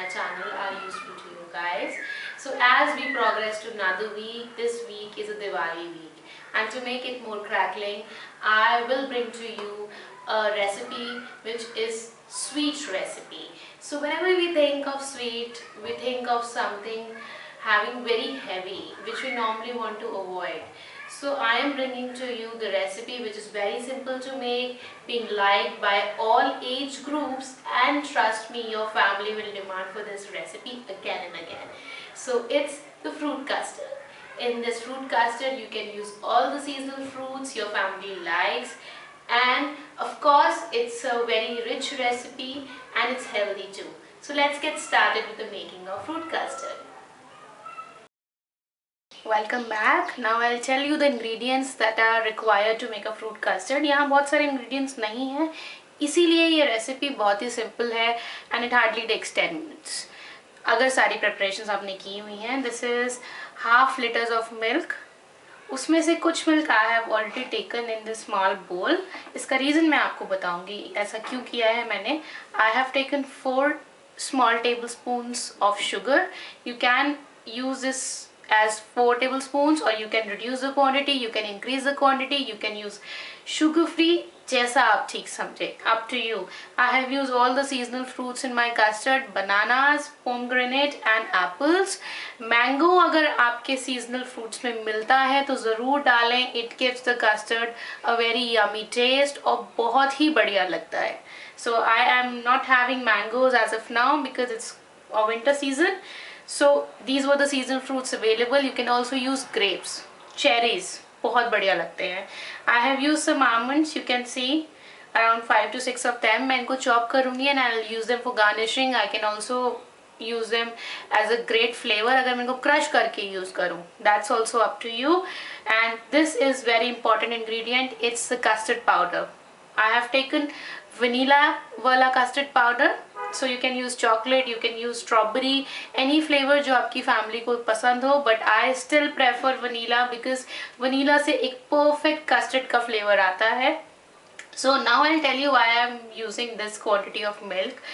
channel are useful to you guys. So as we progress to another week, this week is a Diwali week, and to make it more crackling, I will bring to you a recipe which is sweet recipe. So whenever we think of sweet, we think of something having very heavy, which we normally want to avoid. So I am bringing to you the recipe which is very simple to make, being liked by all age groups, and trust me, your family will demand for this recipe again and again. So it's the fruit custard. In this fruit custard you can use all the seasonal fruits your family likes, and of course it's a very rich recipe and it's healthy too. So let's get started with the making of fruit custard. Welcome back. Now I'll tell you the ingredients that are required to make a fruit custard. यहाँ बहुत सारे ingredients नहीं हैं, इसीलिए ये recipe बहुत ही simple है and it hardly takes 10 minutes. अगर सारी preparations आपने की हुई हैं, this is half liters of milk. उसमें से कुछ milk I have already taken in this small bowl. इसका reason मैं आपको बताऊंगी ऐसा क्यों किया है मैंने. I have taken 4 small tablespoons of sugar. You can use this as 4 tablespoons, or you can reduce the quantity, you can increase the quantity, you can use sugar free, जैसा आप ठीक समझे, up to you. I have used all the seasonal fruits in my custard, bananas, pomegranate and apples. Mango अगर आपके seasonal fruits में मिलता है तो ज़रूर डालें, it gives the custard a very yummy taste और बहुत ही बढ़िया लगता है. So I am not having mangoes as of now because it's a winter season. So these were the seasonal fruits available. You can also use grapes, cherries, बहुत बढ़िया लगते हैं. I have used some almonds. You can see around 5 to 6 of them. मैं इनको chop करूँगी and I'll use them for garnishing. I can also use them as a great flavor अगर मैं इनको crush करके use करूँ. That's also up to you. And this is very important ingredient. It's the custard powder. I have taken vanilla वाला custard powder. So you can use chocolate, you can use strawberry, any flavor जो आपकी family को पसंद हो, but I still prefer vanilla because vanilla से एक perfect custard का flavor आता है. So now I'll tell you why I'm using this quantity of milk.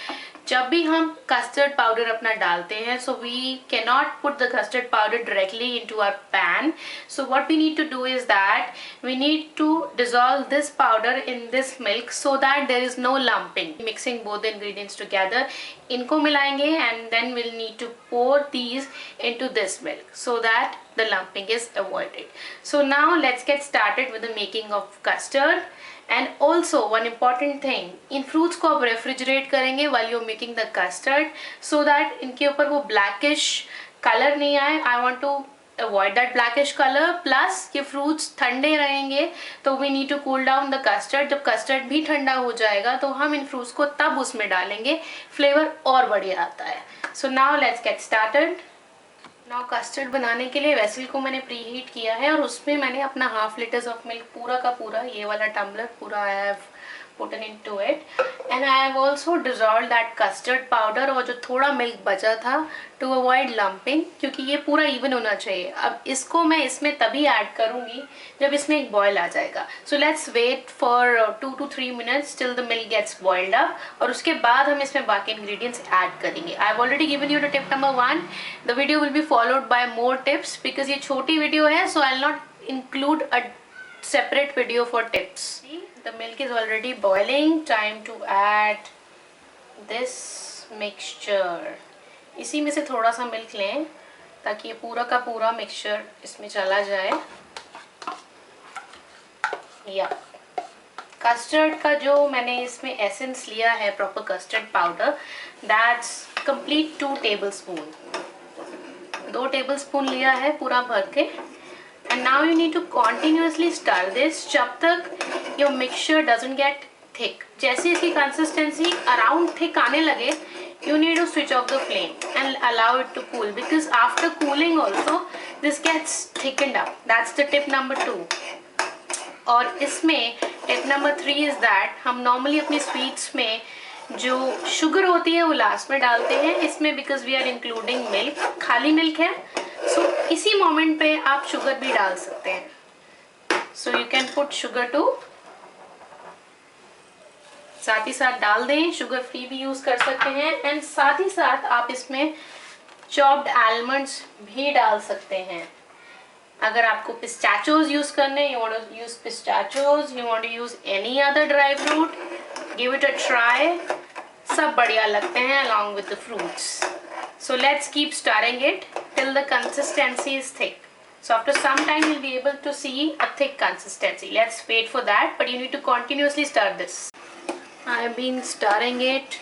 जब भी हम custard powder अपना डालते हैं, so we cannot put the custard powder directly into our pan. So what we need to do is that we need to dissolve this powder in this milk so that there is no lumping. Mixing both the ingredients together, इनको मिलाएंगे and then we'll need to pour these into this milk so that the lumping is avoided. So now let's get started with the making of custard. And also one important thing, in fruits को आप refrigerate करेंगे while you're making the custard so that इनके ऊपर वो blackish color नहीं आए. I want to avoid that blackish color. Plus ये fruits ठंडे रहेंगे तो we need to cool down the custard. जब custard भी ठंडा हो जाएगा तो हम इन fruits को तब उसमें डालेंगे, flavor और बढ़िया आता है. So now let's get started. Now custard बनाने के लिए वेसल को मैंने प्री हीट किया है और उसमें मैंने अपना हाफ लीटर्स ऑफ मिल्क पूरा का पूरा ये वाला टम्बलर पूरा I have put into it, and I have also dissolved that custard powder और जो थोड़ा मिल्क बचा था to avoid lumping, क्योंकि ये पूरा इवन होना चाहिए. अब इसको मैं इसमें तभी ऐड करूँगी जब इसमें एक बॉयल आ जाएगा. So let's wait for 2 to 3 minutes till the milk gets boiled up, और उसके बाद हम इसमें बाकी ingredients ऐड करेंगे. I have already given you the tip number 1. The video will be followed by more tips because ये छोटी video है, so I'll not include a separate video for tips. The milk is already boiling. Time to add this mixture. इसी में से थोड़ा सा milk लें ताकि ये पूरा का पूरा मिक्सचर इसमें चला जाए. या कस्टर्ड का जो मैंने इसमें एसेंस लिया है, proper custard powder, that's complete 2 tablespoon. 2 tablespoon लिया है पूरा भर के. And now you need to continuously stir this जब तक your mixture doesn't get thick. जैसे इसकी consistency around thick आने लगे, you need to switch off the flame and allow it to cool, because after cooling also this gets thickened up. That's the tip number 2. और इसमें tip number 3 is that हम normally अपनी sweets में जो sugar होती है वो last में डालते हैं. इसमें because we are including milk, खाली milk है, so इसी मोमेंट पे आप शुगर भी डाल सकते हैं. So you can put sugar too. साथ ही साथ डाल दें, शुगर फ्री भी यूज़ कर सकते हैं। एंड साथ ही साथ आप इसमें चॉप्ड आलमंड्स भी डाल सकते हैं। अगर आपको पिस्ताचोज यूज करने, you want to use pistachios, you want to use any other dry fruit, give it a try, सब बढ़िया लगते हैं along with the fruits. So let's keep stirring it till the consistency is thick. So after some time you'll be able to see a thick consistency. Let's wait for that, but you need to continuously stir this. I have been stirring it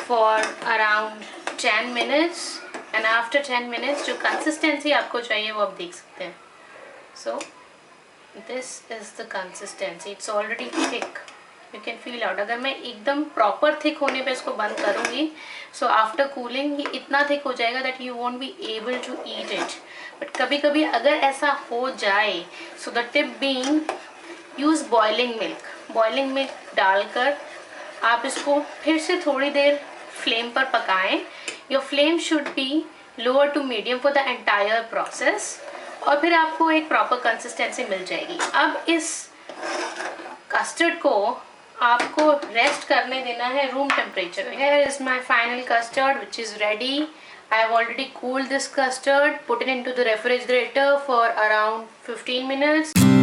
for around 10 minutes. And after 10 minutes जो consistency आपको चाहिए वो आप देख सकते हैं. So this is the consistency. It's already thick. You can feel out. अगर मैं एकदम proper thick होने पे इसको बंद करूँगी, so after cooling ये इतना thick हो जाएगा that you won't be able to eat it. But कभी-कभी अगर ऐसा हो जाए, so the tip being use boiling milk. Boiling milk डालकर आप इसको फिर से थोड़ी देर फ्लेम पर पकाएं. Your flame should be lower to medium for the entire process. और फिर आपको एक प्रॉपर कंसिस्टेंसी मिल जाएगी. अब इस कस्टर्ड को आपको रेस्ट करने देना है रूम टेम्परेचर में. Here is my final custard which is ready. I have already cooled this custard, put it into the refrigerator for around 15 minutes.